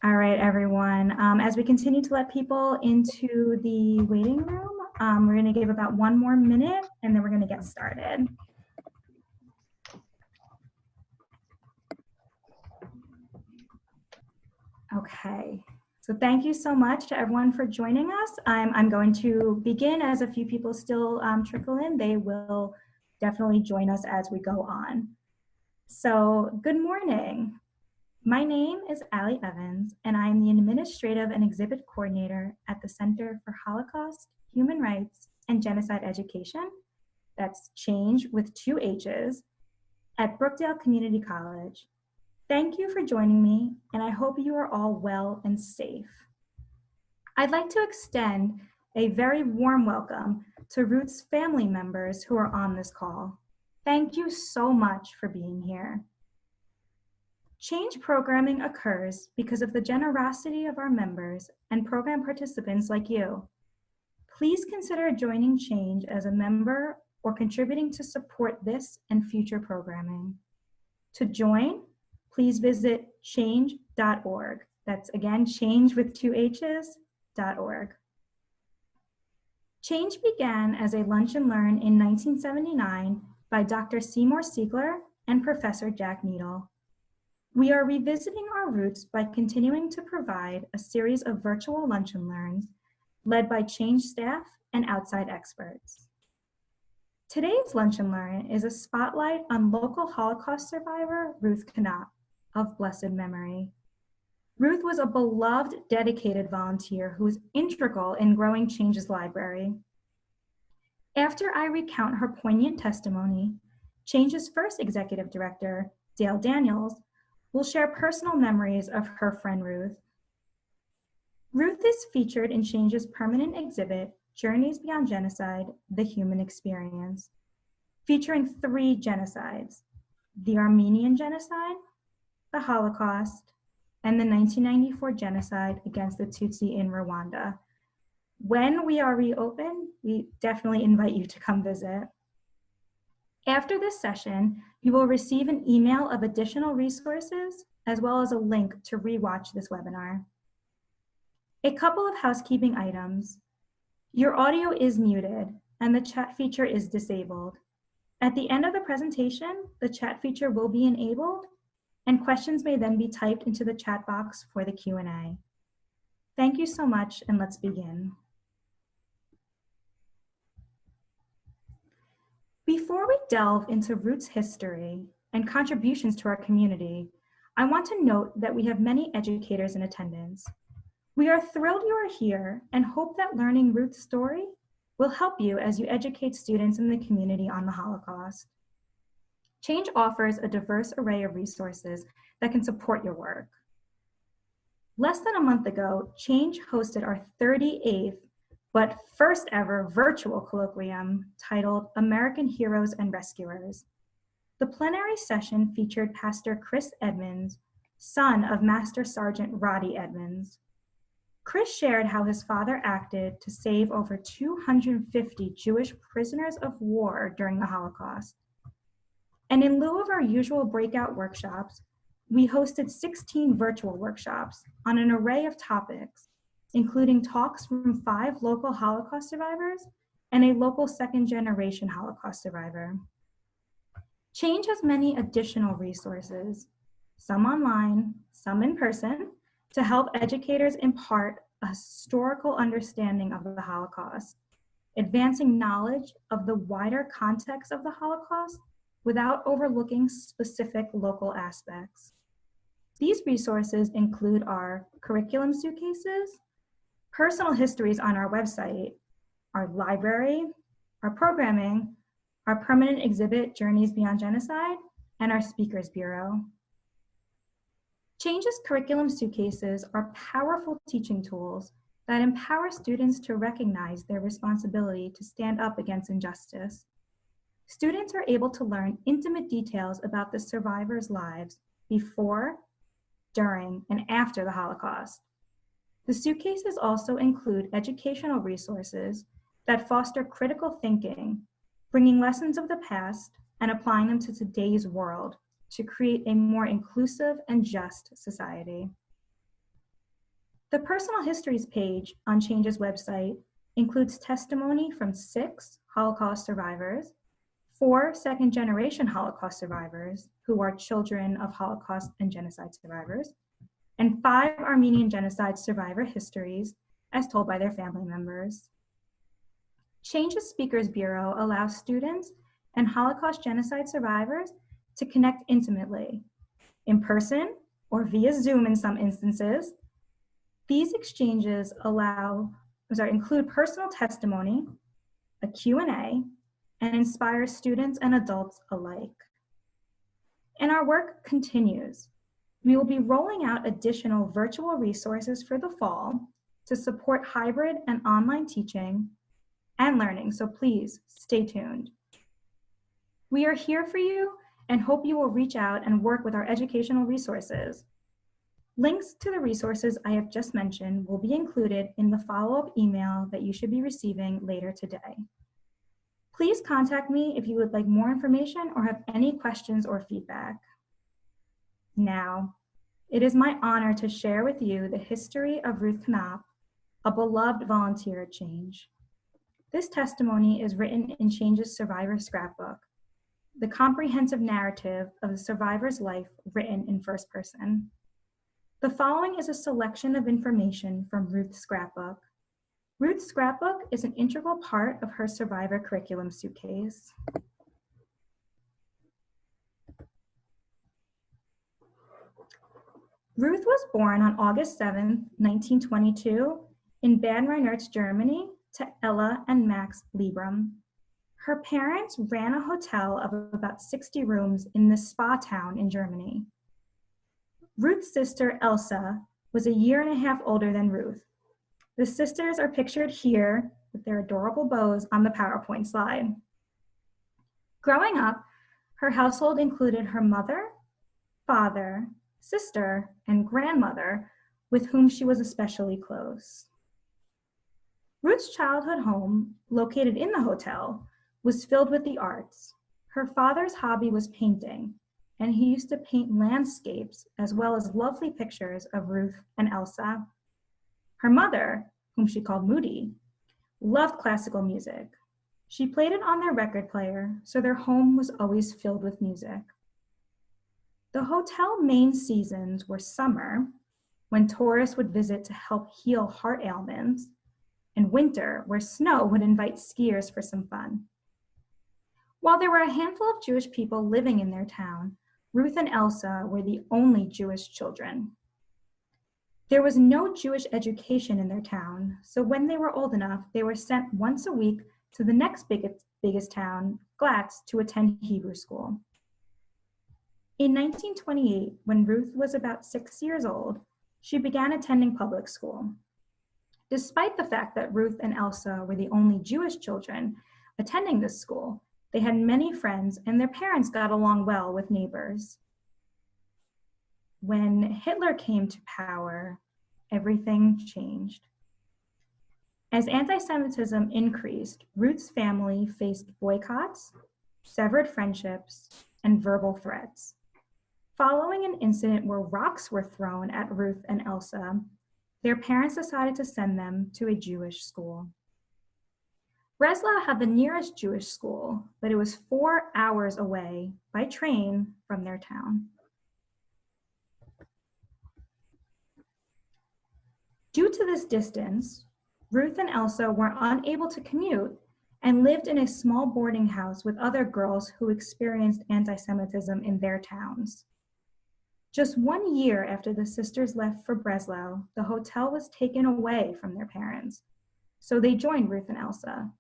All right, everyone. As we continue to let people into the waiting room, we're going to give about 1 more minute and then we're going to get started. Okay, so thank you so much to everyone for joining us. I'm going to begin as a few people still trickle in. They will definitely join us as we go on. So good morning. My name is Allie Evans, and I am the Administrative and Exhibit Coordinator at the Center for Holocaust, Human Rights, and Genocide Education, that's Chhange with 2 H's, at Brookdale Community College. Thank you for joining me, and I hope you are all well and safe. I'd like to extend a very warm welcome to Ruth's family members who are on this call. Thank you so much for being here. Chhange programming occurs because of the generosity of our members and program participants like you. Please consider joining Chhange as a member or contributing to support this and future programming. To join, please visit chhange.org. That's again, Chhange with 2 H's.org. Chhange began as a lunch and learn in 1979 by Dr. Seymour Siegler and Professor Jack Needle. We are revisiting our roots by continuing to provide a series of virtual lunch and learns led by Chhange staff and outside experts. Today's lunch and learn is a spotlight on local Holocaust survivor Ruth Knopp of blessed memory. Ruth was a beloved, dedicated volunteer who was integral in growing Chhange's library. After I recount her poignant testimony, Chhange's first executive director, Dale Daniels, will share personal memories of her friend Ruth. Ruth is featured in Chhange's permanent exhibit, Journeys Beyond Genocide, The Human Experience, featuring 3 genocides: the Armenian genocide, the Holocaust, and the 1994 genocide against the Tutsi in Rwanda. When we are reopened, we definitely invite you to come visit. After this session, you will receive an email of additional resources as well as a link to rewatch this webinar. A couple of housekeeping items. Your audio is muted and the chat feature is disabled. At the end of the presentation, the chat feature will be enabled and questions may then be typed into the chat box for the Q&A. Thank you so much, and let's begin. Before we delve into Ruth's history and contributions to our community, I want to note that we have many educators in attendance. We are thrilled you are here and hope that learning Ruth's story will help you as you educate students in the community on the Holocaust. Chhange offers a diverse array of resources that can support your work. Less than a month ago, Chhange hosted our 38th but first ever virtual colloquium titled American Heroes and Rescuers. The plenary session featured Pastor Chris Edmonds, son of Master Sergeant Roddy Edmonds. Chris shared how his father acted to save over 250 Jewish prisoners of war during the Holocaust. And in lieu of our usual breakout workshops, we hosted 16 virtual workshops on an array of topics, including talks from 5 local Holocaust survivors and a local second-generation Holocaust survivor. Chhange has many additional resources, some online, some in person, to help educators impart a historical understanding of the Holocaust, advancing knowledge of the wider context of the Holocaust without overlooking specific local aspects. These resources include our curriculum suitcases, personal histories on our website, our library, our programming, our permanent exhibit, Journeys Beyond Genocide, and our Speakers Bureau. Chhange's curriculum suitcases are powerful teaching tools that empower students to recognize their responsibility to stand up against injustice. Students are able to learn intimate details about the survivors' lives before, during, and after the Holocaust. The suitcases also include educational resources that foster critical thinking, bringing lessons of the past and applying them to today's world to create a more inclusive and just society. The Personal Histories page on Chhange's website includes testimony from 6 Holocaust survivors, 4 second-generation Holocaust survivors who are children of Holocaust and genocide survivors, and 5 Armenian genocide survivor histories as told by their family members. Chhange's Speakers Bureau allows students and Holocaust genocide survivors to connect intimately, in person or via Zoom in some instances. These exchanges include personal testimony, a Q&A, and inspire students and adults alike. And our work continues. We will be rolling out additional virtual resources for the fall to support hybrid and online teaching and learning, so please stay tuned. We are here for you and hope you will reach out and work with our educational resources. Links to the resources I have just mentioned will be included in the follow-up email that you should be receiving later today. Please contact me if you would like more information or have any questions or feedback. Now, it is my honor to share with you the history of Ruth Knopp, a beloved volunteer at Chhange. This testimony is written in Chhange's Survivor Scrapbook, the comprehensive narrative of the survivor's life written in first person. The following is a selection of information from Ruth's scrapbook. Ruth's scrapbook is an integral part of her survivor curriculum suitcase. Ruth was born on August 7, 1922, in Bad Rheinert, Germany, to Ella and Max Liebram. Her parents ran a hotel of about 60 rooms in the spa town in Germany. Ruth's sister, Elsa, was a year and a half older than Ruth. The sisters are pictured here with their adorable bows on the PowerPoint slide. Growing up, her household included her mother, father, sister, and grandmother, with whom she was especially close. Ruth's childhood home, located in the hotel, was filled with the arts. Her father's hobby was painting, and he used to paint landscapes as well as lovely pictures of Ruth and Elsa. Her mother, whom she called Moody, loved classical music. She played it on their record player, so their home was always filled with music. The hotel main seasons were summer, when tourists would visit to help heal heart ailments, and winter, where snow would invite skiers for some fun. While there were a handful of Jewish people living in their town, Ruth and Elsa were the only Jewish children. There was no Jewish education in their town, so when they were old enough, they were sent once a week to the next biggest town, Glatz, to attend Hebrew school. In 1928, when Ruth was about 6 years old, she began attending public school. Despite the fact that Ruth and Elsa were the only Jewish children attending this school, they had many friends and their parents got along well with neighbors. When Hitler came to power, everything changed. As anti-Semitism increased, Ruth's family faced boycotts, severed friendships, and verbal threats. Following an incident where rocks were thrown at Ruth and Elsa, their parents decided to send them to a Jewish school. Breslau had the nearest Jewish school, but it was 4 hours away by train from their town. Due to this distance, Ruth and Elsa were unable to commute and lived in a small boarding house with other girls who experienced anti-Semitism in their towns. Just 1 year after the sisters left for Breslau, the hotel was taken away from their parents, so they joined Ruth and Elsa.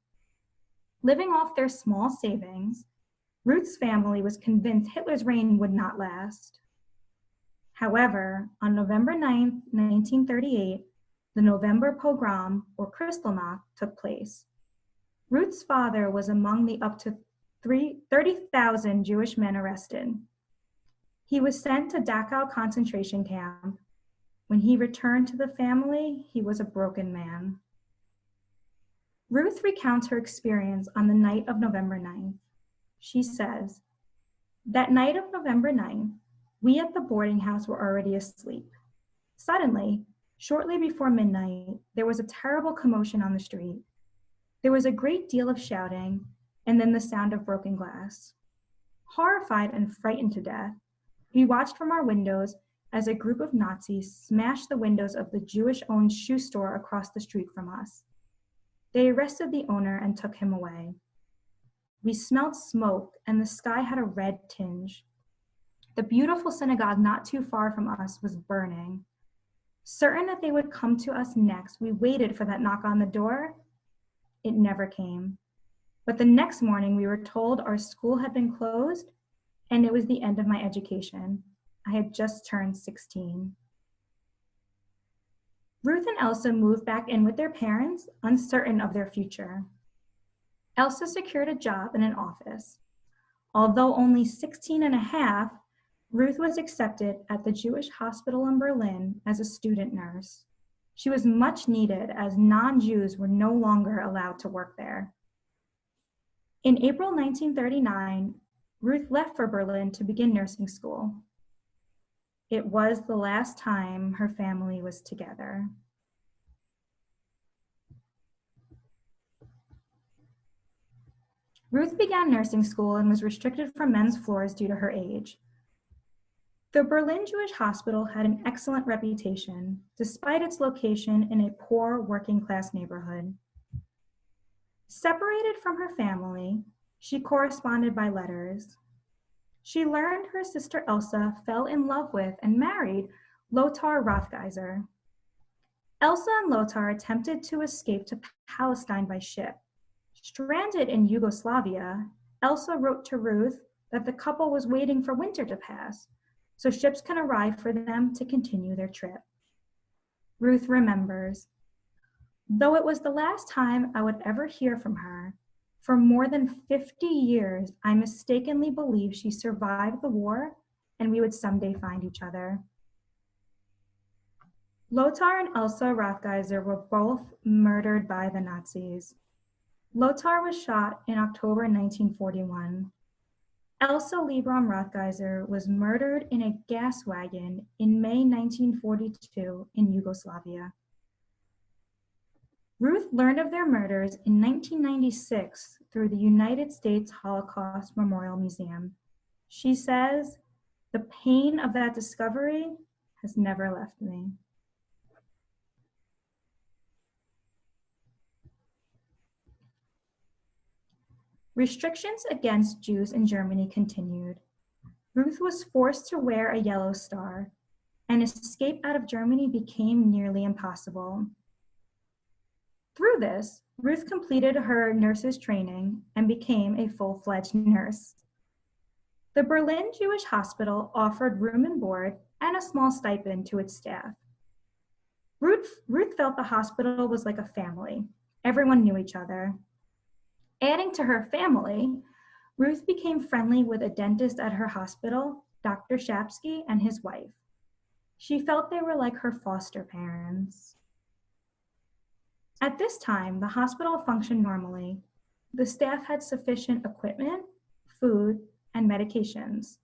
Living off their small savings, Ruth's family was convinced Hitler's reign would not last. However, on November 9, 1938, the November pogrom, or Kristallnacht, took place. Ruth's father was among the up to 30,000 Jewish men arrested. He was sent to Dachau concentration camp. When he returned to the family, he was a broken man. Ruth recounts her experience on the night of November 9th. She says, "That night of November 9th, we at the boarding house were already asleep. Suddenly, Shortly before midnight, there was a terrible commotion on the street. There was a great deal of shouting, and then the sound of broken glass. Horrified and frightened to death, we watched from our windows as a group of Nazis smashed the windows of the Jewish-owned shoe store across the street from us. They arrested the owner and took him away. We smelled smoke, and the sky had a red tinge. The beautiful synagogue not too far from us was burning. Certain that they would come to us next, we waited for that knock on the door. It never came. But the next morning, we were told our school had been closed, and it was the end of my education. I had just turned 16. Ruth and Elsa moved back in with their parents, uncertain of their future. Elsa secured a job in an office. Although only 16 and a half, Ruth was accepted at the Jewish hospital in Berlin as a student nurse. She was much needed as non-Jews were no longer allowed to work there. In April 1939, Ruth left for Berlin to begin nursing school. It was the last time her family was together. Ruth began nursing school and was restricted from men's floors due to her age. The Berlin Jewish Hospital had an excellent reputation, despite its location in a poor working-class neighborhood. Separated from her family, she corresponded by letters. She learned her sister Elsa fell in love with and married Lothar Rothgeiser. Elsa and Lothar attempted to escape to Palestine by ship. Stranded in Yugoslavia, Elsa wrote to Ruth that the couple was waiting for winter to pass, so ships can arrive for them to continue their trip. Ruth remembers, though it was the last time I would ever hear from her, for more than 50 years, I mistakenly believed she survived the war and we would someday find each other. Lothar and Elsa Rothgeiser were both murdered by the Nazis. Lothar was shot in October 1941. Elsa Liebram Rothgeiser was murdered in a gas wagon in May 1942 in Yugoslavia. Ruth learned of their murders in 1996 through the United States Holocaust Memorial Museum. She says, "The pain of that discovery has never left me." Restrictions against Jews in Germany continued. Ruth was forced to wear a yellow star, and escape out of Germany became nearly impossible. Through this, Ruth completed her nurse's training and became a full-fledged nurse. The Berlin Jewish Hospital offered room and board and a small stipend to its staff. Ruth felt the hospital was like a family. Everyone knew each other. Adding to her family, Ruth became friendly with a dentist at her hospital, Dr. Shapsky, and his wife. She felt they were like her foster parents. At this time, the hospital functioned normally. The staff had sufficient equipment, food, and medications.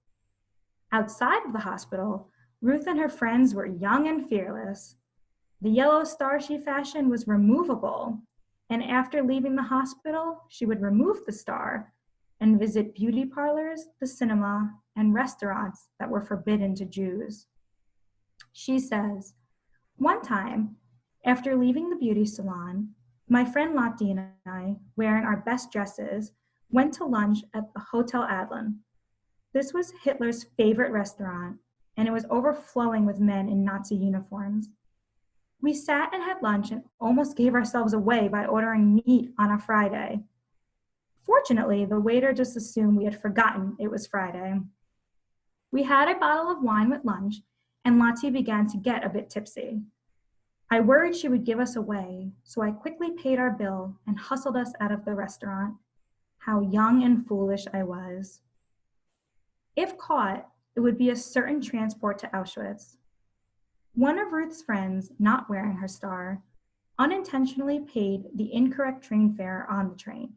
Outside of the hospital, Ruth and her friends were young and fearless. The yellow star she fashioned was removable, and after leaving the hospital, she would remove the star and visit beauty parlors, the cinema, and restaurants that were forbidden to Jews. She says, "One time, after leaving the beauty salon, my friend Lotte and I, wearing our best dresses, went to lunch at the Hotel Adlon. This was Hitler's favorite restaurant, and it was overflowing with men in Nazi uniforms. We sat and had lunch and almost gave ourselves away by ordering meat on a Friday. Fortunately, the waiter just assumed we had forgotten it was Friday. We had a bottle of wine with lunch, and Lotte began to get a bit tipsy. I worried she would give us away, so I quickly paid our bill and hustled us out of the restaurant. How young and foolish I was. If caught, it would be a certain transport to Auschwitz. One of Ruth's friends, not wearing her star, unintentionally paid the incorrect train fare on the train.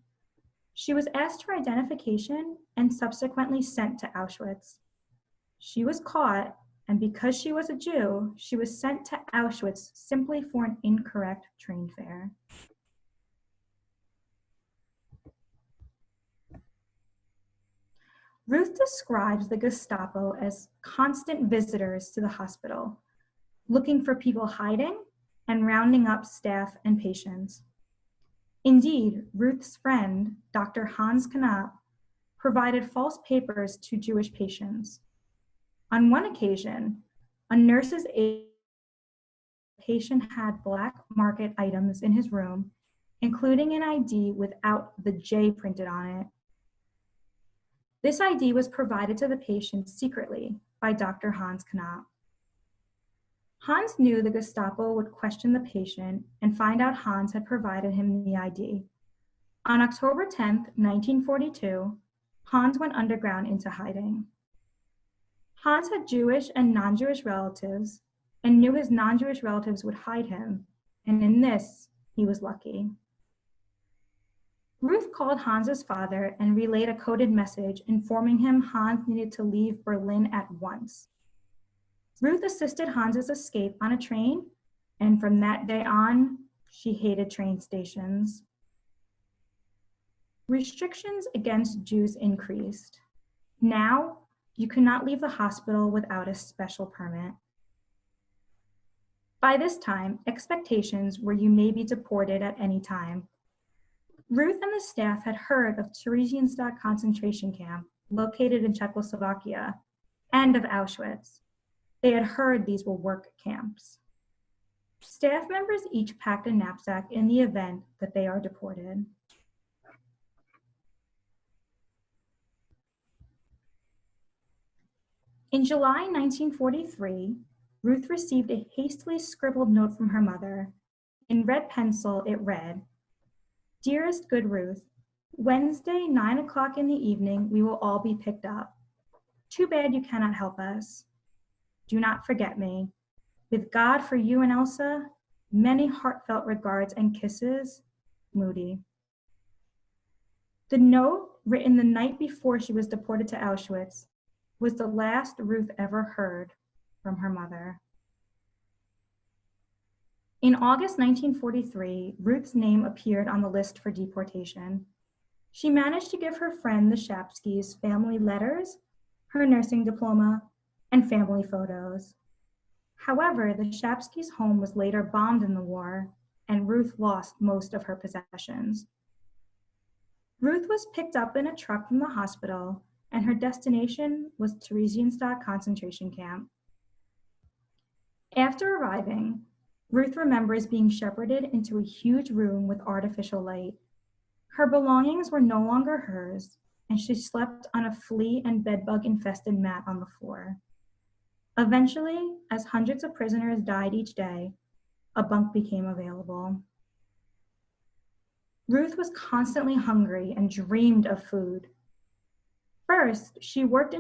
She was asked her identification and subsequently sent to Auschwitz. She was caught, and because she was a Jew, she was sent to Auschwitz simply for an incorrect train fare. Ruth describes the Gestapo as constant visitors to the hospital, looking for people hiding and rounding up staff and patients. Indeed, Ruth's friend, Dr. Hans Kanap, provided false papers to Jewish patients. On one occasion, a nurse's patient had black market items in his room, including an ID without the J printed on it. This ID was provided to the patient secretly by Dr. Hans Kanap. Hans knew the Gestapo would question the patient and find out Hans had provided him the ID. On October 10, 1942, Hans went underground into hiding. Hans had Jewish and non-Jewish relatives and knew his non-Jewish relatives would hide him, and in this, he was lucky. Ruth called Hans's father and relayed a coded message informing him Hans needed to leave Berlin at once. Ruth assisted Hans's escape on a train, and from that day on, she hated train stations. Restrictions against Jews increased. Now, you could not leave the hospital without a special permit. By this time, expectations were you may be deported at any time. Ruth and the staff had heard of Theresienstadt Concentration Camp, located in Czechoslovakia, and of Auschwitz. They had heard these were work camps. Staff members each packed a knapsack in the event that they are deported. In July 1943, Ruth received a hastily scribbled note from her mother. In red pencil, it read, "Dearest good Ruth, Wednesday, 9 o'clock in the evening, we will all be picked up. Too bad you cannot help us. Do not forget me. With God for you and Elsa, many heartfelt regards and kisses, Moody." The note, written the night before she was deported to Auschwitz, was the last Ruth ever heard from her mother. In August 1943, Ruth's name appeared on the list for deportation. She managed to give her friend the Shapskys family letters, her nursing diploma, and family photos. However, the Shapskys' home was later bombed in the war, and Ruth lost most of her possessions. Ruth was picked up in a truck from the hospital, and her destination was Theresienstadt Concentration Camp. After arriving, Ruth remembers being shepherded into a huge room with artificial light. Her belongings were no longer hers, and she slept on a flea and bedbug-infested mat on the floor. Eventually, as hundreds of prisoners died each day, a bunk became available. Ruth was constantly hungry and dreamed of food. First, she worked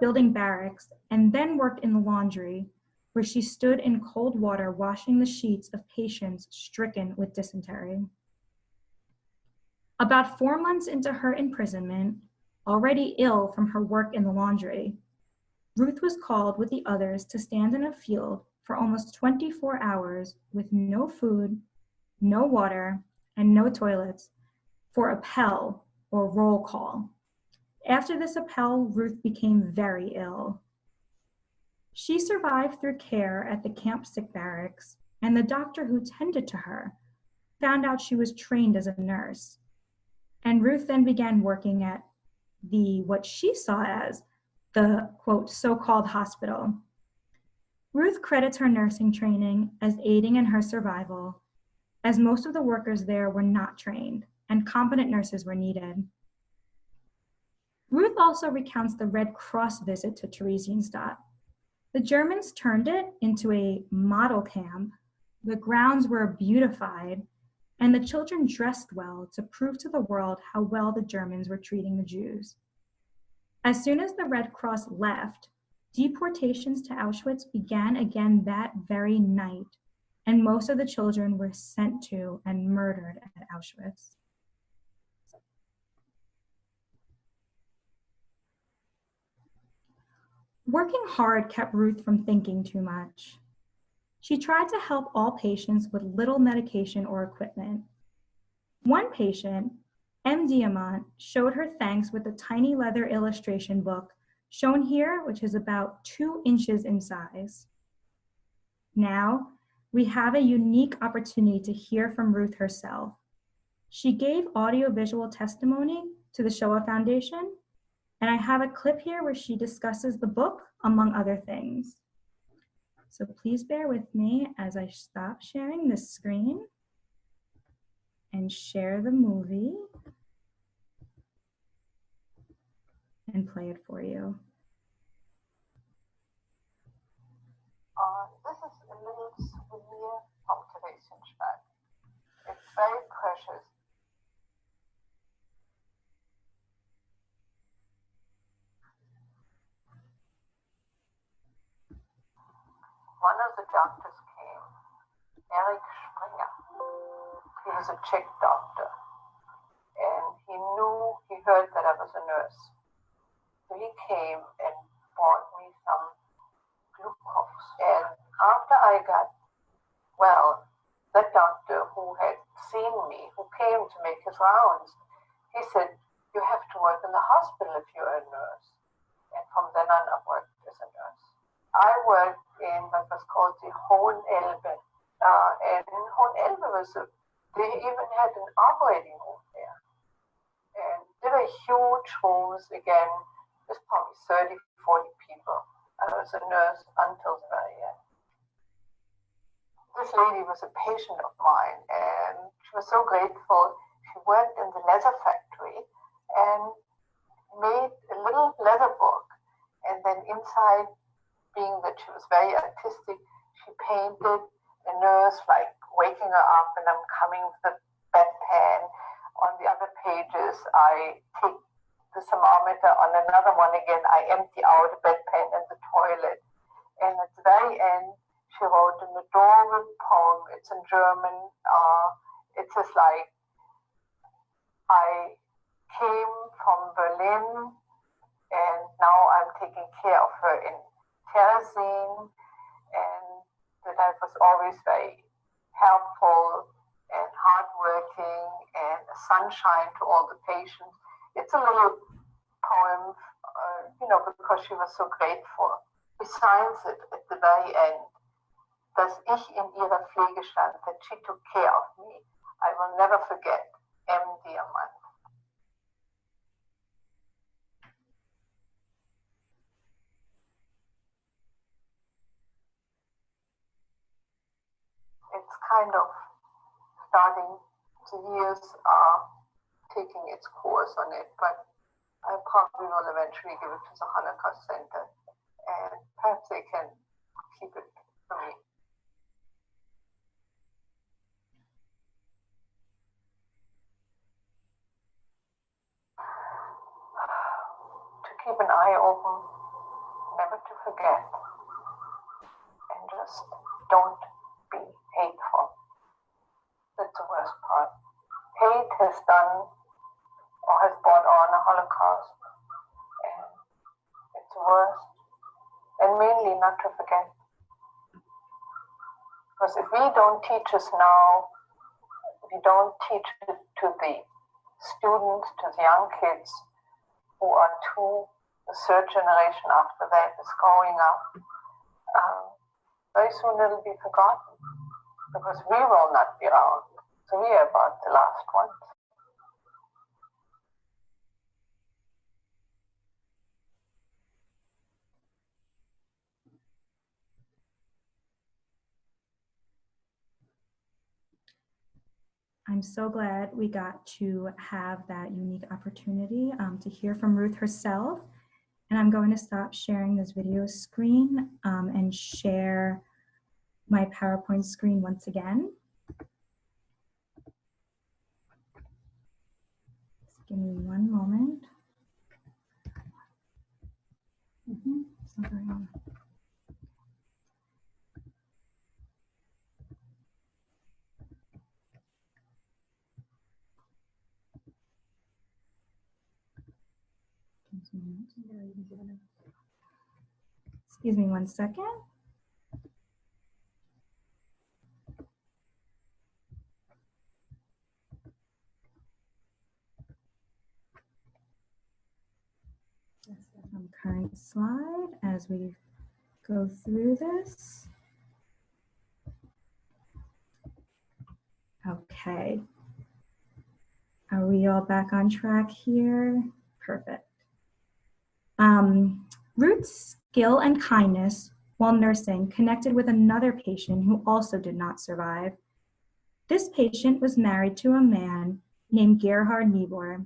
building barracks and then worked in the laundry, where she stood in cold water washing the sheets of patients stricken with dysentery. About 4 months into her imprisonment, already ill from her work in the laundry, Ruth was called with the others to stand in a field for almost 24 hours with no food, no water, and no toilets for appel or roll call. After this appel, Ruth became very ill. She survived through care at the camp sick barracks, and the doctor who tended to her found out she was trained as a nurse. And Ruth then began working at what she saw as the, quote, so-called hospital. Ruth credits her nursing training as aiding in her survival, as most of the workers there were not trained, and competent nurses were needed. Ruth also recounts the Red Cross visit to Theresienstadt. The Germans turned it into a model camp. The grounds were beautified, and the children dressed well to prove to the world how well the Germans were treating the Jews. As soon as the Red Cross left, deportations to Auschwitz began again that very night, and most of the children were sent to and murdered at Auschwitz. Working hard kept Ruth from thinking too much. She tried to help all patients with little medication or equipment. One patient, M. Diamant, showed her thanks with a tiny leather illustration book, shown here, which is about 2 inches in size. Now, we have a unique opportunity to hear from Ruth herself. She gave audiovisual testimony to the Shoah Foundation, and I have a clip here where she discusses the book, among other things. So please bear with me as I stop sharing this screen and share the movie and play it for you. This is a little souvenir from Theresienstadt. It's very precious. One of the doctors came, Eric Springer. He was a Czech doctor, and he heard that I was a nurse. So he came and bought me some glucose. And after I got well, that doctor who had seen me, who came to make his rounds, he said, "You have to work in the hospital if you're a nurse." And from then on, I worked as a nurse. I worked in what was called the Hohen Elbe. And in Hohen Elbe they even had an operating room there. And there were huge rooms, again, there's probably 30, 40 people. I was a nurse until the very end. This lady was a patient of mine, and she was so grateful. She worked in the leather factory and made a little leather book. And then inside, being that she was very artistic, she painted a nurse like waking her up, and I'm coming with the bedpan. On the other pages, I take the thermometer. On another one again, I empty out the bedpan in the toilet. And at the very end, she wrote an adorable poem. It's in German. It says like, "I came from Berlin, and now I'm taking care of her in Theresienstadt, and that I was always very helpful and hardworking and a sunshine to all the patients." It's a little poem, because she was so grateful. She signs it at the very end, dass ich in ihrer Pflege stand, that she took care of me. I will never forget, M. Diamant. It's kind of starting, the years are taking its course on it, but I probably will eventually give it to the Holocaust Center, and perhaps they can keep it for me. To keep an eye open, never to forget, and just don't be hateful. That's the worst part. Hate has done or has brought on a Holocaust, and it's worse. And mainly not to forget. Because if we don't teach us now, if we don't teach it to the students, to the young kids who are the third generation after that is growing up, very soon it'll be forgotten, because we will not be around. So we are about the last ones. I'm so glad we got to have that unique opportunity to hear from Ruth herself. And I'm going to stop sharing this video screen and share my PowerPoint screen once again. Just give me one moment. It's not going on. Excuse me 1 second. Current slide as we go through this. Okay. Are we all back on track here? Perfect. Ruth's skill and kindness while nursing connected with another patient who also did not survive. This patient was married to a man named Gerhard Niebuhr,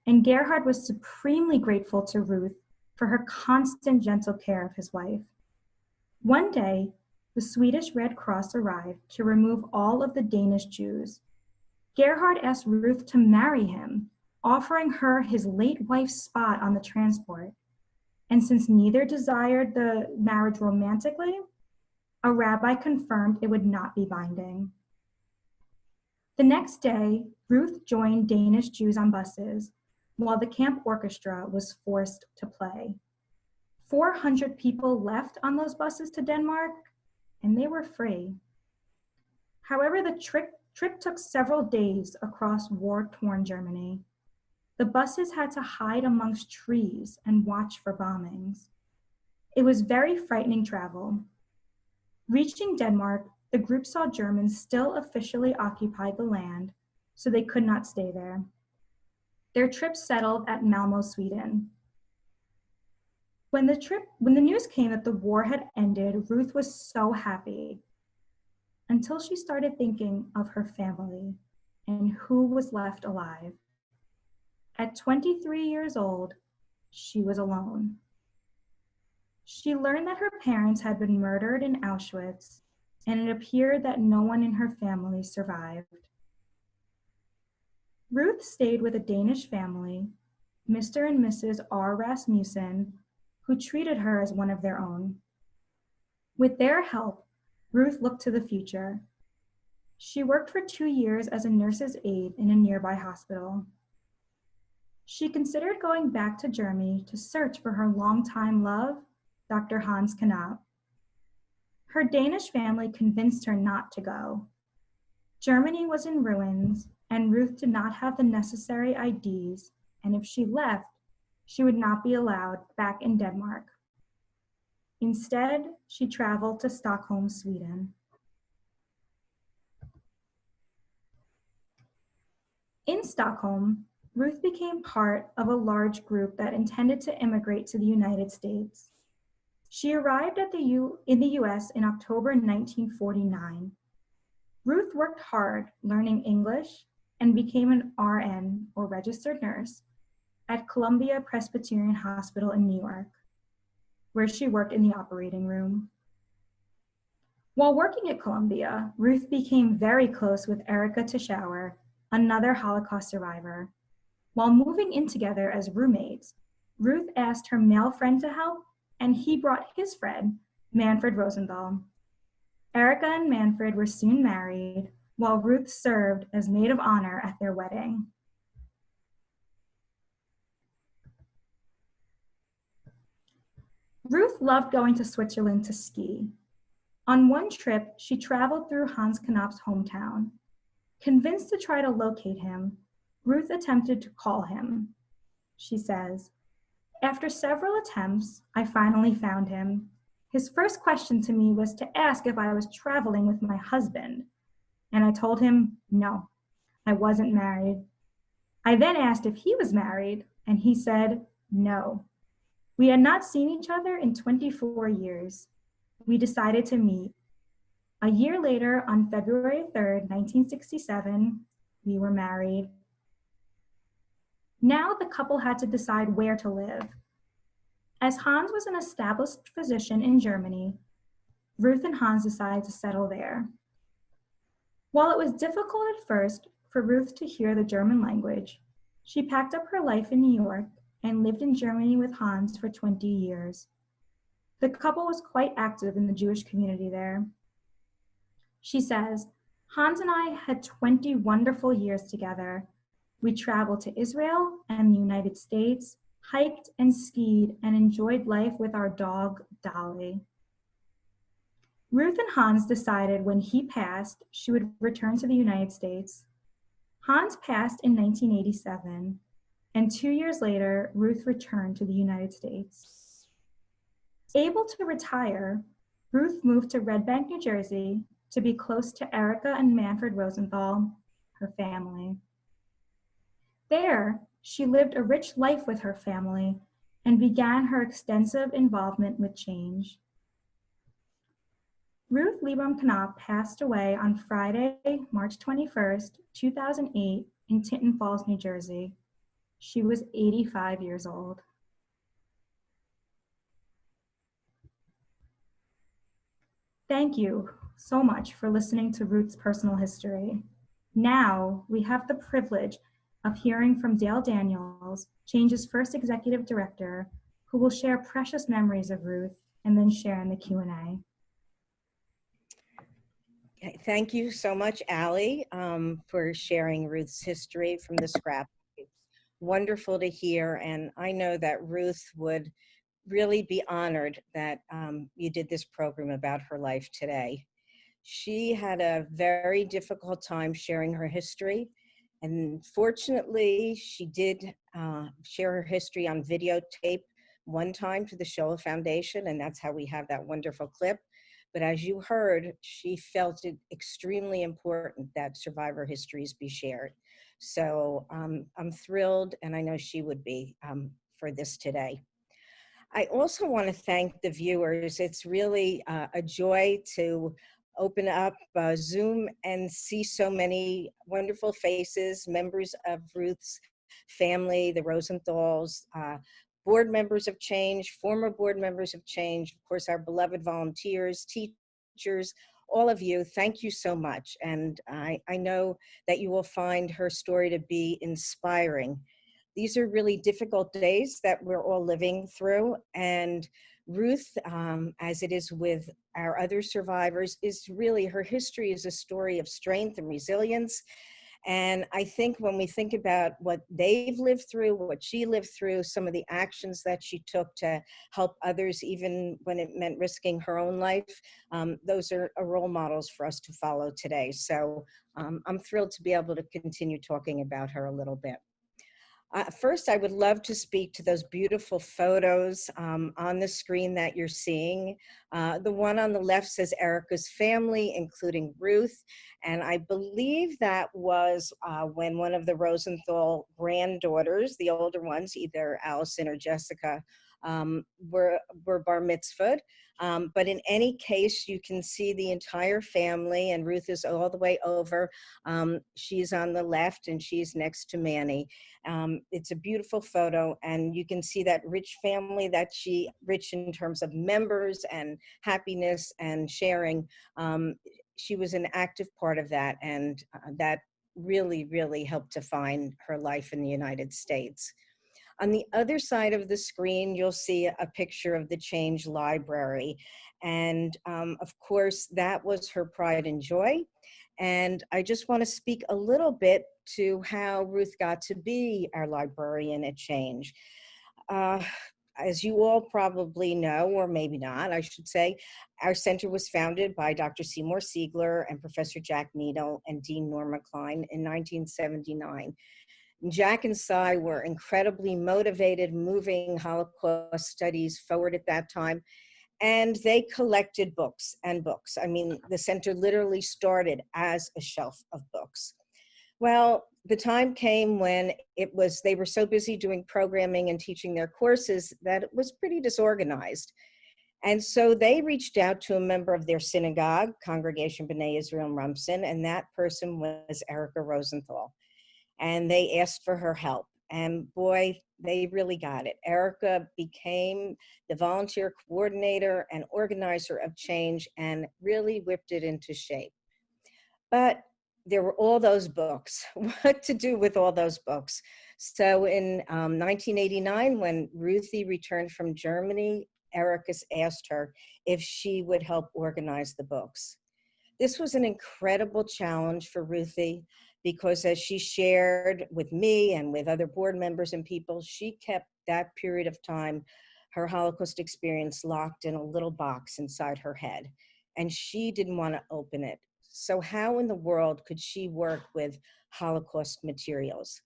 and Gerhard was supremely grateful to Ruth for her constant gentle care of his wife. One day, the Swedish Red Cross arrived to remove all of the Danish Jews. Gerhard asked Ruth to marry him, offering her his late wife's spot on the transport. And since neither desired the marriage romantically, a rabbi confirmed it would not be binding. The next day, Ruth joined Danish Jews on buses, while the camp orchestra was forced to play. 400 people left on those buses to Denmark, and they were free. However, the trip took several days across war-torn Germany. The buses had to hide amongst trees and watch for bombings. It was very frightening travel. Reaching Denmark, the group saw Germans still officially occupied the land, so they could not stay there. Their trip settled at Malmö, Sweden. When the news came that the war had ended, Ruth was so happy, until she started thinking of her family and who was left alive. At 23 years old, she was alone. She learned that her parents had been murdered in Auschwitz, and it appeared that no one in her family survived. Ruth stayed with a Danish family, Mr. and Mrs. R. Rasmussen, who treated her as one of their own. With their help, Ruth looked to the future. She worked for 2 years as a nurse's aide in a nearby hospital. She considered going back to Germany to search for her longtime love, Dr. Hans Kanap. Her Danish family convinced her not to go. Germany was in ruins, and Ruth did not have the necessary IDs, and if she left, she would not be allowed back in Denmark. Instead, she traveled to Stockholm, Sweden. In Stockholm, Ruth became part of a large group that intended to immigrate to the United States. She arrived in the US in October 1949. Ruth worked hard learning English and became an RN, or registered nurse, at Columbia Presbyterian Hospital in New York, where she worked in the operating room. While working at Columbia, Ruth became very close with Erika Tischauer, another Holocaust survivor. While moving in together as roommates, Ruth asked her male friend to help, and he brought his friend, Manfred Rosenthal. Erika and Manfred were soon married, while Ruth served as maid of honor at their wedding. Ruth loved going to Switzerland to ski. On one trip, she traveled through Hans Kanap's hometown. Convinced to try to locate him, Ruth attempted to call him. She says, "After several attempts, I finally found him. His first question to me was to ask if I was traveling with my husband, and I told him no, I wasn't married. I then asked if he was married, and he said no. We had not seen each other in 24 years. We decided to meet. A year later, on February 3rd, 1967, we were married." Now the couple had to decide where to live. As Hans was an established physician in Germany, Ruth and Hans decided to settle there. While it was difficult at first for Ruth to hear the German language, she packed up her life in New York and lived in Germany with Hans for 20 years. The couple was quite active in the Jewish community there. She says, "Hans and I had 20 wonderful years together. We traveled to Israel and the United States, hiked and skied, and enjoyed life with our dog, Dolly. Ruth and Hans decided when he passed, she would return to the United States. Hans passed in 1987, and 2 years later, Ruth returned to the United States. Able to retire, Ruth moved to Red Bank, New Jersey, to be close to Erica and Manfred Rosenthal, her family. There, she lived a rich life with her family and began her extensive involvement with Chhange. Ruth Knopp passed away on Friday, March 21st, 2008, in Tinton Falls, New Jersey. She was 85 years old. Thank you so much for listening to Ruth's personal history. Now we have the privilege of hearing from Dale Daniels, Chhange's first executive director, who will share precious memories of Ruth and then share in the Q&A. Thank you so much, Allie, for sharing Ruth's history from the scrap. It's wonderful to hear, and I know that Ruth would really be honored that you did this program about her life today. She had a very difficult time sharing her history, and fortunately, she did share her history on videotape one time to the Shoah Foundation, and that's how we have that wonderful clip. But as you heard, she felt it extremely important that survivor histories be shared. So I'm thrilled, and I know she would be for this today. I also want to thank the viewers. It's really a joy to open up Zoom and see so many wonderful faces, members of Ruth's family, the Rosenthals, board members of Chhange, former board members of Chhange, of course, our beloved volunteers, teachers, all of you, thank you so much. And I know that you will find her story to be inspiring. These are really difficult days that we're all living through. And Ruth, as it is with our other survivors, is really, her history is a story of strength and resilience. And I think when we think about what they've lived through, what she lived through, some of the actions that she took to help others, even when it meant risking her own life, those are role models for us to follow today. So I'm thrilled to be able to continue talking about her a little bit. First, I would love to speak to those beautiful photos on the screen that you're seeing. The one on the left says Erica's family, including Ruth. And I believe that was when one of the Rosenthal granddaughters, the older ones, either Allison or Jessica, were bar mitzvahed. But in any case, you can see the entire family, and Ruth is all the way over. She's on the left, and she's next to Manny. It's a beautiful photo, and you can see that rich family, that rich in terms of members and happiness and sharing. She was an active part of that, and that really, really helped define her life in the United States. On the other side of the screen, you'll see a picture of the Chhange Library. And of course, that was her pride and joy. And I just want to speak a little bit to how Ruth got to be our librarian at Chhange. As you all probably know, or maybe not, I should say, our center was founded by Dr. Seymour Siegler and Professor Jack Needle and Dean Norma Klein in 1979. Jack and Cy were incredibly motivated, moving Holocaust studies forward at that time, and they collected books and books. I mean, the center literally started as a shelf of books. Well, the time came when they were so busy doing programming and teaching their courses that it was pretty disorganized. And so they reached out to a member of their synagogue, Congregation B'nai Israel in Rumson, and that person was Erica Rosenthal. And they asked for her help. And boy, they really got it. Erica became the volunteer coordinator and organizer of Chhange and really whipped it into shape. But there were all those books. What to do with all those books? So in 1989, when Ruthie returned from Germany, Erica asked her if she would help organize the books. This was an incredible challenge for Ruthie, because as she shared with me and with other board members and people, she kept that period of time her Holocaust experience locked in a little box inside her head, and she didn't want to open it. So how in the world could she work with Holocaust materials?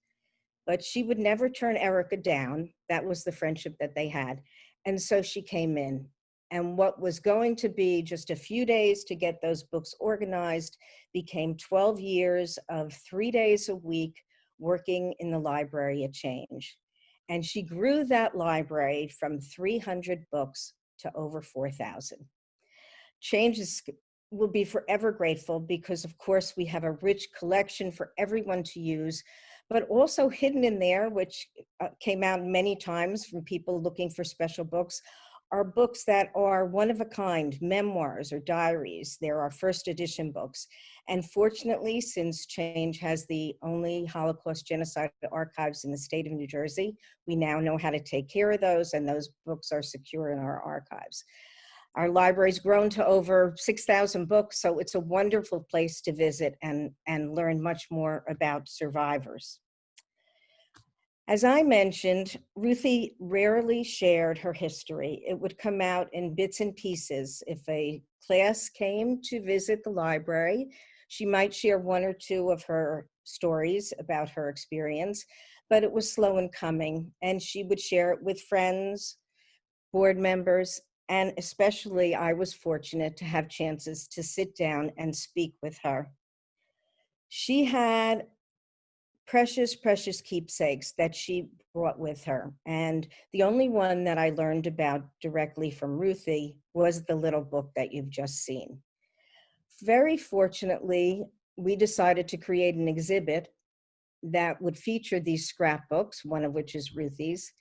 But she would never turn Erica down. That was the friendship that they had. And so she came in. And what was going to be just a few days to get those books organized became 12 years of 3 days a week working in the library at Chhange. And she grew that library from 300 books to over 4,000. Chhange will be forever grateful because, of course, we have a rich collection for everyone to use, but also hidden in there, which came out many times from people looking for special books, are books that are one of a kind, memoirs or diaries. There are first edition books. And fortunately, since Chhange has the only Holocaust genocide archives in the state of New Jersey, we now know how to take care of those, and those books are secure in our archives. Our library's grown to over 6,000 books, so it's a wonderful place to visit and learn much more about survivors. As I mentioned, Ruthie rarely shared her history. It would come out in bits and pieces. If a class came to visit the library, she might share one or two of her stories about her experience, but it was slow in coming, and she would share it with friends, board members, and especially I was fortunate to have chances to sit down and speak with her. She had precious, precious keepsakes that she brought with her. And the only one that I learned about directly from Ruthie was the little book that you've just seen. Very fortunately, we decided to create an exhibit that would feature these scrapbooks, one of which is Ruthie's.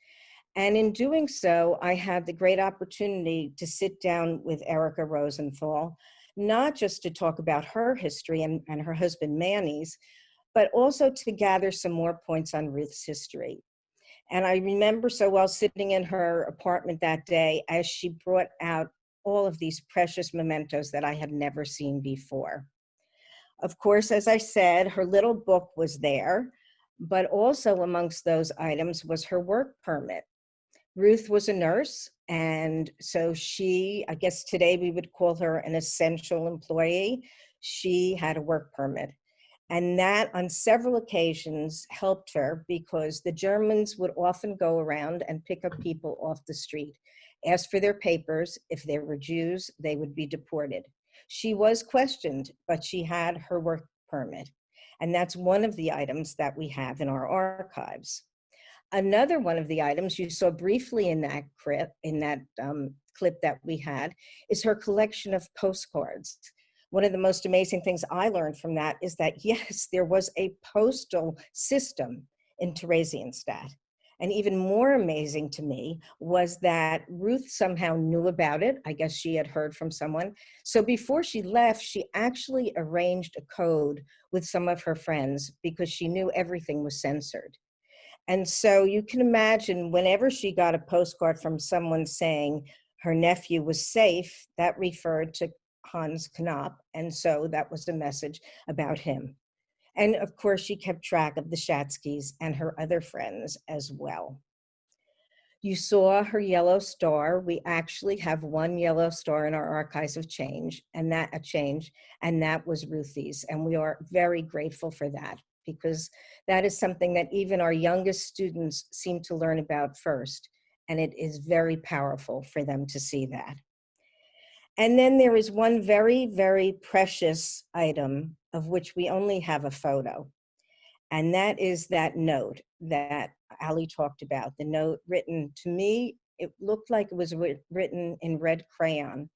And in doing so, I had the great opportunity to sit down with Erica Rosenthal, not just to talk about her history and her husband Manny's, but also to gather some more points on Ruth's history. And I remember so well sitting in her apartment that day as she brought out all of these precious mementos that I had never seen before. Of course, as I said, her little book was there, but also amongst those items was her work permit. Ruth was a nurse, and so she, I guess today we would call her an essential employee. She had a work permit. And that on several occasions helped her because the Germans would often go around and pick up people off the street, ask for their papers. If they were Jews, they would be deported. She was questioned, but she had her work permit. And that's one of the items that we have in our archives. Another one of the items you saw briefly in that clip that we had is her collection of postcards. One of the most amazing things I learned from that is that, yes, there was a postal system in Theresienstadt. And even more amazing to me was that Ruth somehow knew about it. I guess she had heard from someone. So before she left, she actually arranged a code with some of her friends because she knew everything was censored. And so you can imagine whenever she got a postcard from someone saying her nephew was safe, that referred to Hans Kanap, and so that was a message about him. And of course, she kept track of the Shatskys and her other friends as well. You saw her yellow star. We actually have one yellow star in our archives of Chhange, and that was Ruthie's, and we are very grateful for that because that is something that even our youngest students seem to learn about first, and it is very powerful for them to see that. And then there is one very, very precious item of which we only have a photo. And that is that note that Ali talked about. The note written to me, it looked like it was written in red crayon.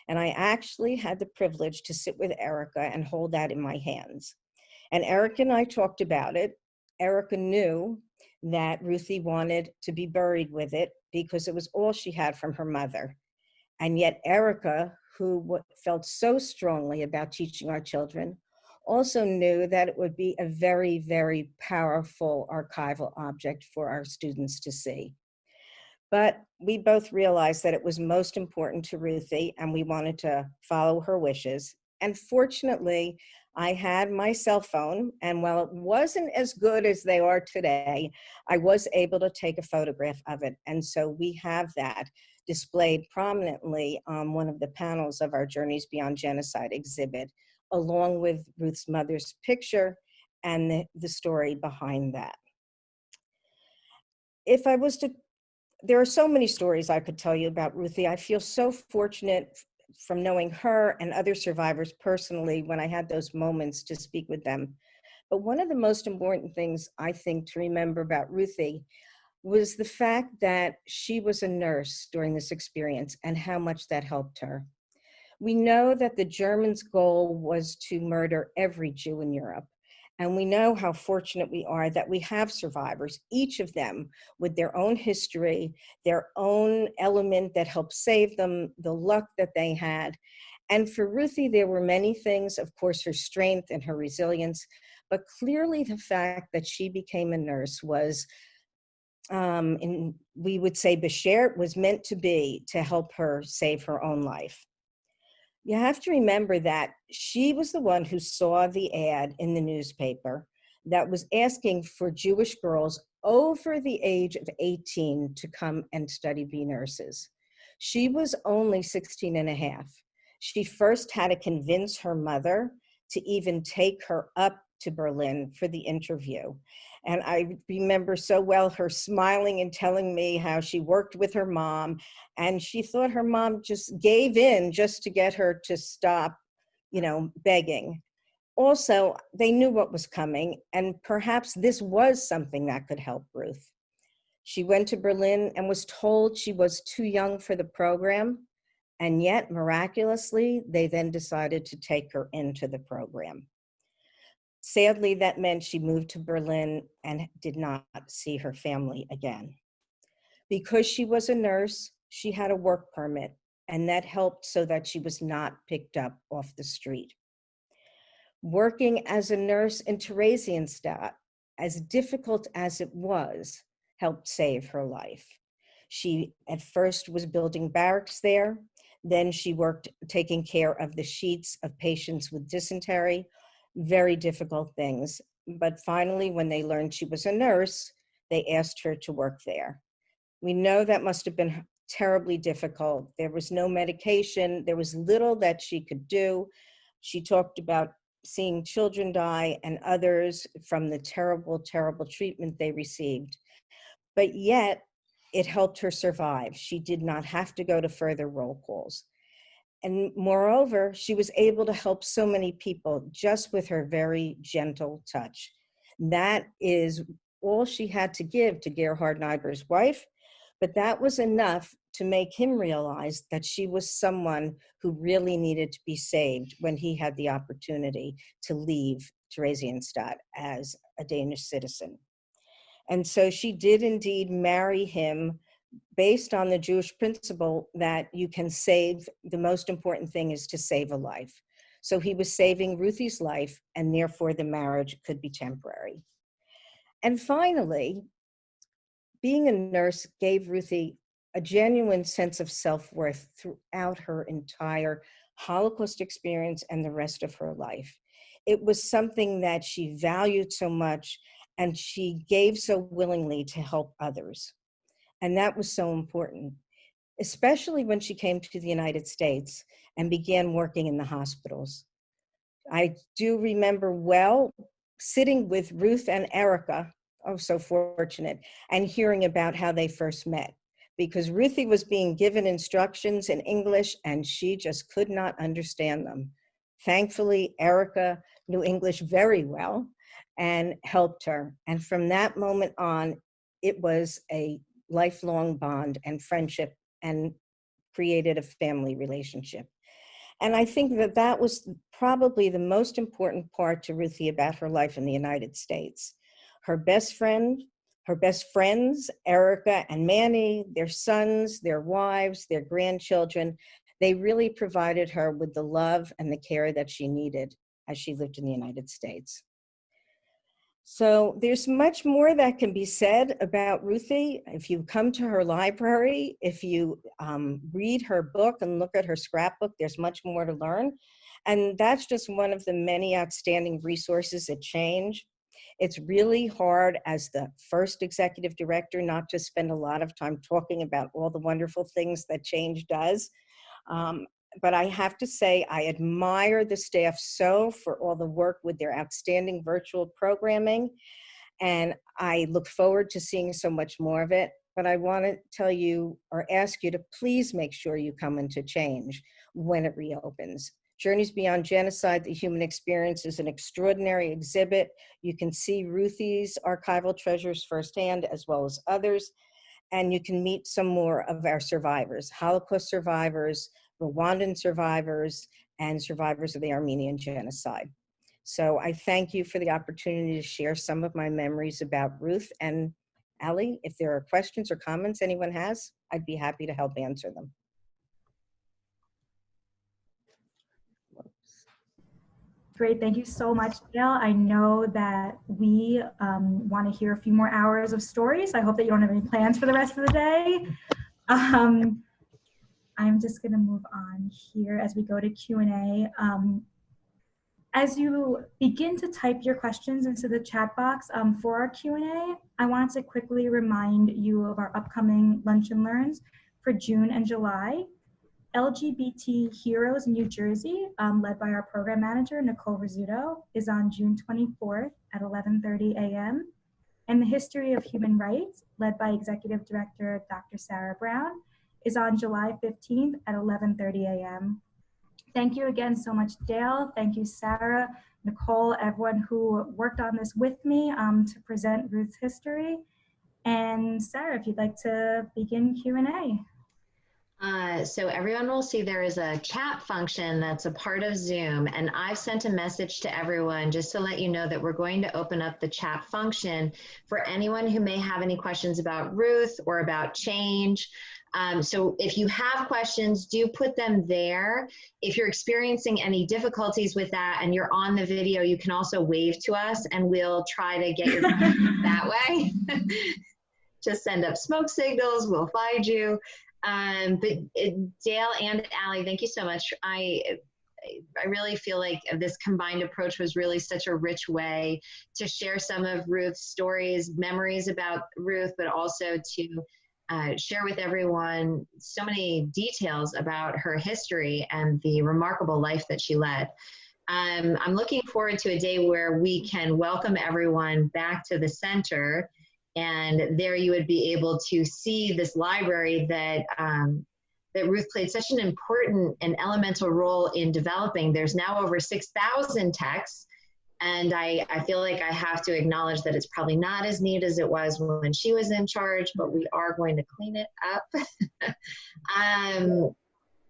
And I actually had the privilege to sit with Erica and hold that in my hands. And Erica and I talked about it. Erica knew that Ruthie wanted to be buried with it because it was all she had from her mother. And yet Erica, who felt so strongly about teaching our children, also knew that it would be a very, very powerful archival object for our students to see. But we both realized that it was most important to Ruthie and we wanted to follow her wishes. And fortunately, I had my cell phone, and while it wasn't as good as they are today, I was able to take a photograph of it. And so we have that displayed prominently on one of the panels of our Journeys Beyond Genocide exhibit, along with Ruth's mother's picture and the story behind that. If I was to, there are so many stories I could tell you about Ruthie. I feel so fortunate from knowing her and other survivors personally when I had those moments to speak with them. But one of the most important things I think to remember about Ruthie was the fact that she was a nurse during this experience and how much that helped her. We know that the Germans' goal was to murder every Jew in Europe. And we know how fortunate we are that we have survivors, each of them with their own history, their own element that helped save them, the luck that they had. And for Ruthie, there were many things, of course, her strength and her resilience, but clearly the fact that she became a nurse was, we would say, Bashert was meant to be to help her save her own life. You have to remember that she was the one who saw the ad in the newspaper that was asking for Jewish girls over the age of 18 to come and study be nurses. She was only 16 and a half. She first had to convince her mother to even take her up to Berlin for the interview. And I remember so well her smiling and telling me how she worked with her mom, and she thought her mom just gave in just to get her to stop, begging. Also, they knew what was coming, and perhaps this was something that could help Ruth. She went to Berlin and was told she was too young for the program, and yet miraculously, they then decided to take her into the program. Sadly, that meant she moved to Berlin and did not see her family again. Because she was a nurse, she had a work permit, and that helped so that she was not picked up off the street. Working as a nurse in Theresienstadt, as difficult as it was, helped save her life. She at first was building barracks there, then she worked taking care of the sheets of patients with dysentery, very difficult things. But finally, when they learned she was a nurse, they asked her to work there. We know that must have been terribly difficult. There was no medication. There was little that she could do. She talked about seeing children die and others from the terrible, terrible treatment they received. But yet, it helped her survive. She did not have to go to further roll calls. And moreover, she was able to help so many people just with her very gentle touch. That is all she had to give to Gerhard Niebuhr's wife, but that was enough to make him realize that she was someone who really needed to be saved when he had the opportunity to leave Theresienstadt as a Danish citizen. And so she did indeed marry him based on the Jewish principle that you can save, the most important thing is to save a life. So he was saving Ruthie's life, and therefore the marriage could be temporary. And finally, being a nurse gave Ruthie a genuine sense of self-worth throughout her entire Holocaust experience and the rest of her life. It was something that she valued so much, and she gave so willingly to help others. And that was so important, especially when she came to the United States and began working in the hospitals. I do remember well sitting with Ruth and Erica, oh, so fortunate, and hearing about how they first met, because Ruthie was being given instructions in English and she just could not understand them. Thankfully, Erica knew English very well and helped her. And from that moment on, it was a lifelong bond and friendship, and created a family relationship. And I think that that was probably the most important part to Ruthie about her life in the United States. Her best friends, Erica and Manny, their sons, their wives, their grandchildren, they really provided her with the love and the care that she needed as she lived in the United States. So there's much more that can be said about Ruthie. If you come to her library, if you read her book and look at her scrapbook, there's much more to learn. And that's just one of the many outstanding resources at Chhange. It's really hard as the first executive director not to spend a lot of time talking about all the wonderful things that Chhange does. But I have to say, I admire the staff so for all the work with their outstanding virtual programming. And I look forward to seeing so much more of it. But I want to tell you or ask you to please make sure you come into Chhange when it reopens. Journeys Beyond Genocide, The Human Experience is an extraordinary exhibit. You can see Ruthie's archival treasures firsthand as well as others. And you can meet some more of our survivors, Holocaust survivors, Rwandan survivors, and survivors of the Armenian genocide. So I thank you for the opportunity to share some of my memories about Ruth. And Ali, if there are questions or comments anyone has, I'd be happy to help answer them. Great, thank you so much, Dale. I know that we want to hear a few more hours of stories. I hope that you don't have any plans for the rest of the day. I'm just going to move on here as we go to Q&A. As you begin to type your questions into the chat box for our Q&A, I wanted to quickly remind you of our upcoming Lunch and Learns for June and July. LGBT Heroes in New Jersey, led by our program manager, Nicole Rizzuto, is on June 24th at 11:30 a.m. And the History of Human Rights, led by Executive Director Dr. Sarah Brown, is on July 15th at 11:30 a.m. Thank you again so much, Dale. Thank you, Sarah, Nicole, everyone who worked on this with me to present Ruth's history. And Sarah, if you'd like to begin Q&A. So everyone will see there is a chat function that's a part of Zoom, and I've sent a message to everyone just to let you know that we're going to open up the chat function for anyone who may have any questions about Ruth or about Chhange. So if you have questions, do put them there. If you're experiencing any difficulties with that and you're on the video, you can also wave to us and we'll try to get your questions that way. Just send up smoke signals, we'll find you. Dale and Ali, thank you so much. I really feel like this combined approach was really such a rich way to share some of Ruth's stories, memories about Ruth, but also to share with everyone so many details about her history and the remarkable life that she led. I'm looking forward to a day where we can welcome everyone back to the center, and there you would be able to see this library that that Ruth played such an important and elemental role in developing. There's now over 6,000 texts, and I feel like I have to acknowledge that it's probably not as neat as it was when she was in charge, but we are going to clean it up.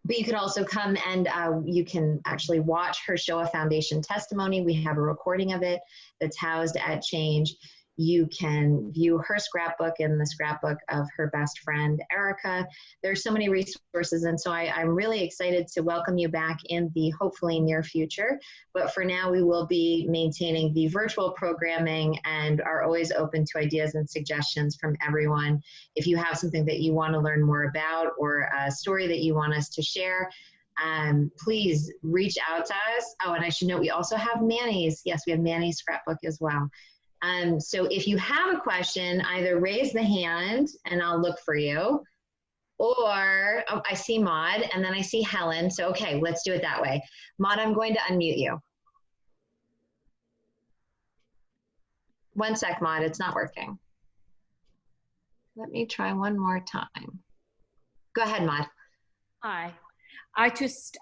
But you could also come and you can actually watch her Shoah Foundation testimony. We have a recording of it that's housed at Chhange. You can view her scrapbook and the scrapbook of her best friend, Erica. There's so many resources, and so I'm really excited to welcome you back in the hopefully near future. But for now, we will be maintaining the virtual programming and are always open to ideas and suggestions from everyone. If you have something that you want to learn more about or a story that you want us to share, please reach out to us. Oh, and I should note, we also have Manny's. Yes, we have Manny's scrapbook as well. So if you have a question, either raise the hand and I'll look for you, or, oh, I see Maud and then I see Helen. So, okay, let's do it that way. Maud, I'm going to unmute you. One sec, Maud, it's not working. Let me try one more time. Go ahead, Maud. Hi, I just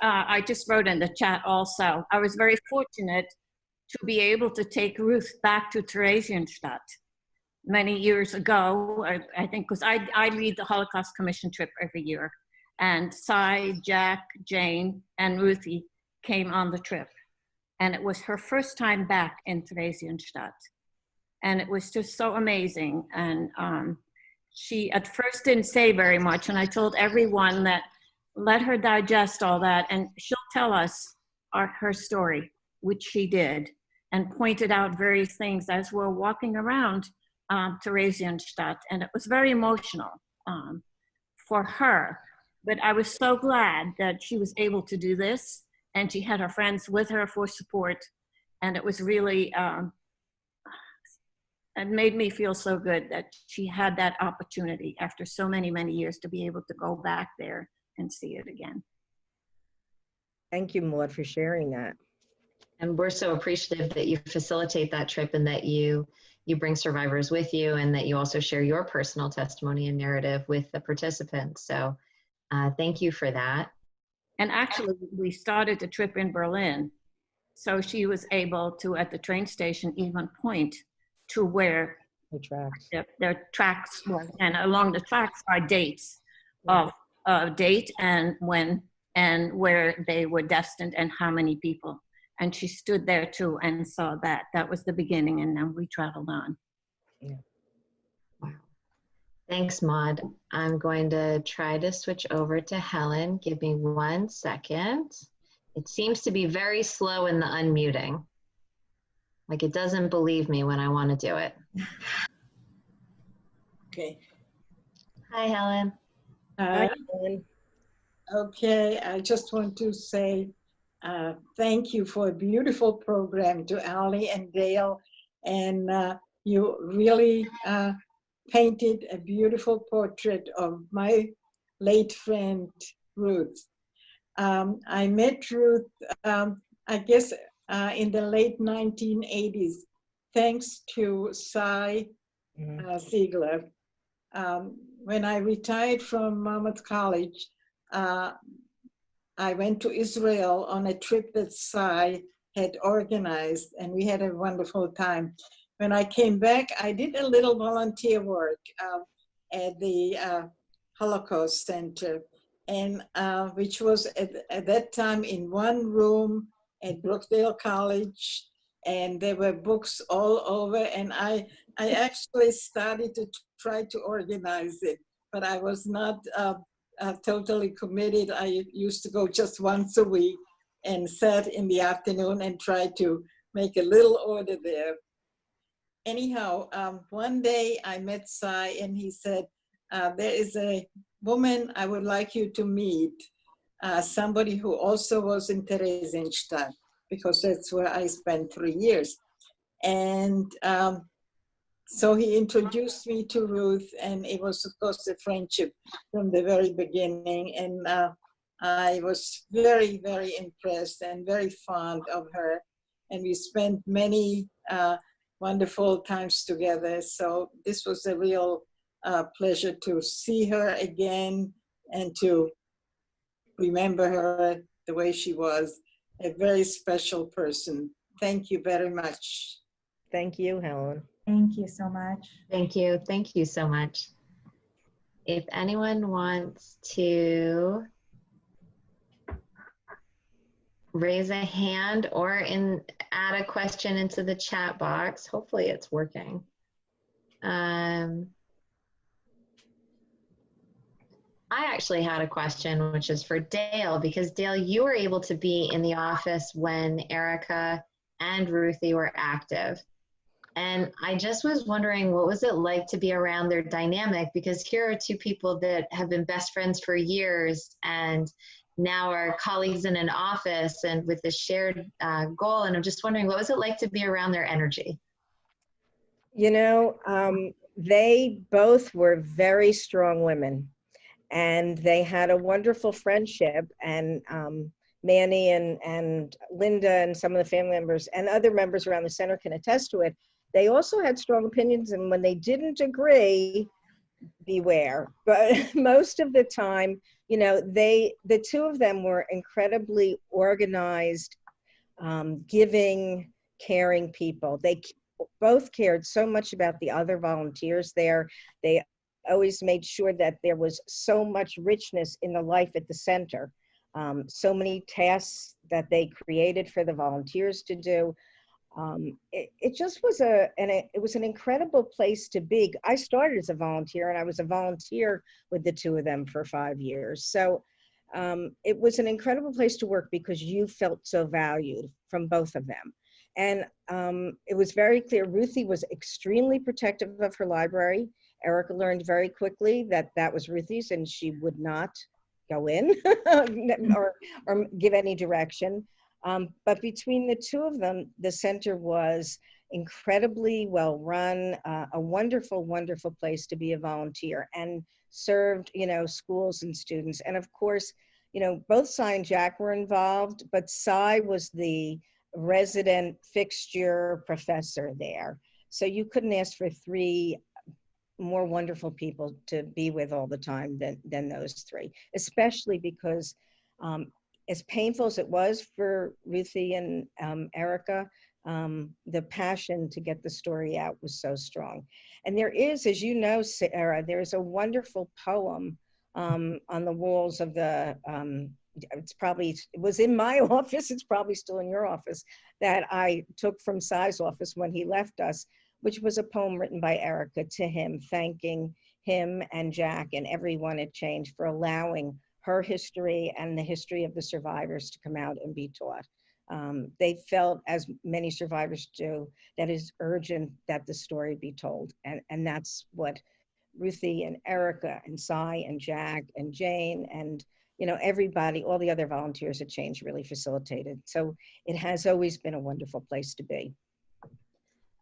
wrote in the chat also. I was very fortunate to be able to take Ruth back to Theresienstadt many years ago, I think, because I lead the Holocaust Commission trip every year. And Cy, Jack, Jane, and Ruthie came on the trip. And it was her first time back in Theresienstadt. And it was just so amazing. And she at first didn't say very much. And I told everyone that let her digest all that and she'll tell us her story, which she did. and pointed out various things as we're walking around Theresienstadt. And it was very emotional for her. But I was so glad that she was able to do this, and she had her friends with her for support. And it was really, it made me feel so good that she had that opportunity after so many, many years to be able to go back there and see it again. Thank you, Maud, for sharing that. And we're so appreciative that you facilitate that trip and that you bring survivors with you, and that you also share your personal testimony and narrative with the participants. So thank you for that. And actually, we started the trip in Berlin. So she was able to, at the train station, even point to where The tracks. their tracks were. And along the tracks are dates of date and when and where they were destined and how many people. And she stood there too and saw that. That was the beginning, and then we traveled on. Yeah. Wow. Thanks, Maud. I'm going to try to switch over to Helen. Give me 1 second. It seems to be very slow in the unmuting. Like it doesn't believe me when I want to do it. Okay. Hi, Helen. Hi, Helen. Okay, I just want to say thank you for a beautiful program to Ali and Dale. And you really painted a beautiful portrait of my late friend, Ruth. I met Ruth, I guess, in the late 1980s, thanks to Cy Ziegler. When I retired from Monmouth College, I went to Israel on a trip that Cy had organized, and we had a wonderful time. When I came back, I did a little volunteer work at the Holocaust Center, and which was at that time in one room at Brookdale College, and there were books all over, and I actually started to try to organize it, but I was not totally committed. I used to go just once a week and sat in the afternoon and try to make a little order there. Anyhow, one day I met Cy and he said, there is a woman I would like you to meet, somebody who also was in Theresienstadt, because that's where I spent 3 years. And so he introduced me to Ruth, and it was, of course, a friendship from the very beginning. And I was very, very impressed and very fond of her. And we spent many wonderful times together. So this was a real pleasure to see her again and to remember her the way she was, a very special person. Thank you very much. Thank you, Helen. Thank you so much. Thank you. Thank you so much. If anyone wants to raise a hand or add a question into the chat box, hopefully it's working. I actually had a question, which is for Dale, because Dale, you were able to be in the office when Erica and Ruthie were active. And I just was wondering, what was it like to be around their dynamic? Because here are two people that have been best friends for years and now are colleagues in an office and with a shared goal. And I'm just wondering, what was it like to be around their energy? You know, they both were very strong women, and they had a wonderful friendship. And Manny and Linda and some of the family members and other members around the center can attest to it. They also had strong opinions, and when they didn't agree, beware. But most of the time, you know, the two of them were incredibly organized, giving, caring people. They both cared so much about the other volunteers there. They always made sure that there was so much richness in the life at the center. So many tasks that they created for the volunteers to do. It just was it was an incredible place to be. I started as a volunteer, and I was a volunteer with the two of them for 5 years. So it was an incredible place to work because you felt so valued from both of them. And it was very clear, Ruthie was extremely protective of her library. Erica learned very quickly that that was Ruthie's and she would not go in or give any direction. But between the two of them, the center was incredibly well run, a wonderful, wonderful place to be a volunteer, and served, you know, schools and students. And of course, you know, both Cy and Jack were involved, but Cy was the resident fixture professor there. So you couldn't ask for three more wonderful people to be with all the time than those three, especially because as painful as it was for Ruthie and Erica, the passion to get the story out was so strong. And there is, as you know, Sarah, there's a wonderful poem on the walls of the, it was in my office, it's probably still in your office, that I took from Cy's office when he left us, which was a poem written by Erica to him, thanking him and Jack and everyone at Chhange for allowing her history and the history of the survivors to come out and be taught. They felt, as many survivors do, that it is urgent that the story be told. And that's what Ruthie and Erica and Cy and Jack and Jane and, you know, everybody, all the other volunteers at Chhange really facilitated. So it has always been a wonderful place to be.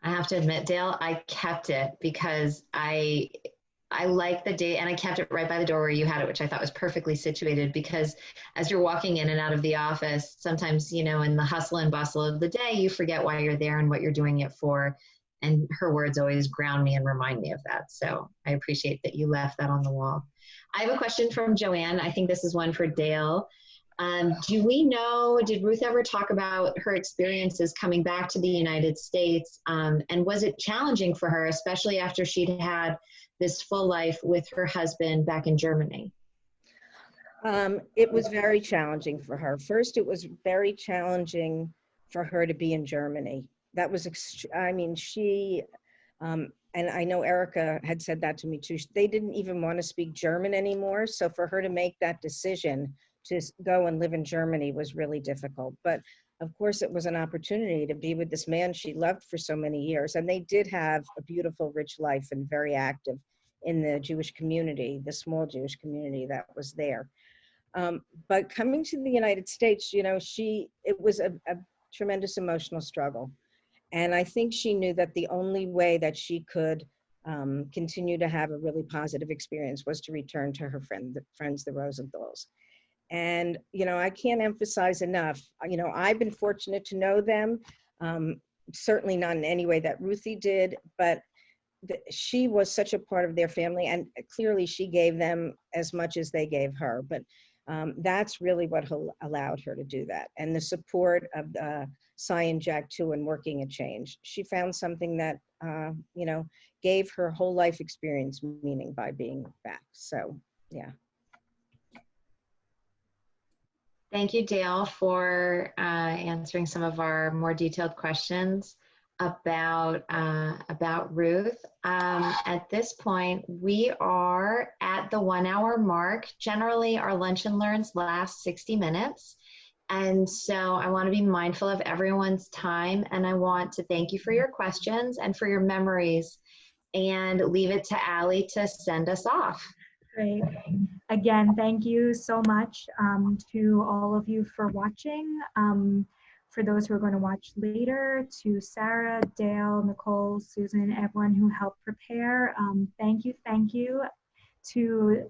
I have to admit, Dale, I kept it because I like the date, and I kept it right by the door where you had it, which I thought was perfectly situated, because as you're walking in and out of the office, sometimes, you know, in the hustle and bustle of the day, you forget why you're there and what you're doing it for. And her words always ground me and remind me of that. So I appreciate that you left that on the wall. I have a question from Joanne. I think this is one for Dale. Do we know, did Ruth ever talk about her experiences coming back to the United States? And was it challenging for her, especially after she'd had this full life with her husband back in Germany? It was very challenging for her. First, it was very challenging for her to be in Germany. That was, I mean, she, and I know Erica had said that to me too, they didn't even want to speak German anymore. So for her to make that decision to go and live in Germany was really difficult. But of course, it was an opportunity to be with this man she loved for so many years. And they did have a beautiful, rich life and very active in the Jewish community, the small Jewish community that was there. But coming to the United States, you know, it was a tremendous emotional struggle. And I think she knew that the only way that she could continue to have a really positive experience was to return to her friends, the Rosenthal's. And, you know, I can't emphasize enough, you know, I've been fortunate to know them, certainly not in any way that Ruthie did, but she was such a part of their family, and clearly she gave them as much as they gave her. But that's really what allowed her to do that. And the support of Cy and Jack too, in working at Chhange. She found something that, you know, gave her whole life experience meaning by being back. So, yeah. Thank you, Dale, for answering some of our more detailed questions about Ruth. At this point, we are at the 1 hour mark. Generally, our lunch and learns last 60 minutes. And so I want to be mindful of everyone's time, and I want to thank you for your questions and for your memories, and leave it to Allie to send us off. Great. Again, thank you so much to all of you for watching. For those who are going to watch later, to Sarah, Dale, Nicole, Susan, everyone who helped prepare, thank you. To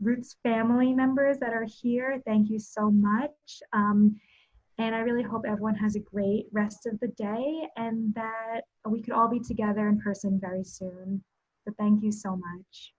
Ruth's family members that are here, thank you so much. And I really hope everyone has a great rest of the day and that we could all be together in person very soon. So thank you so much.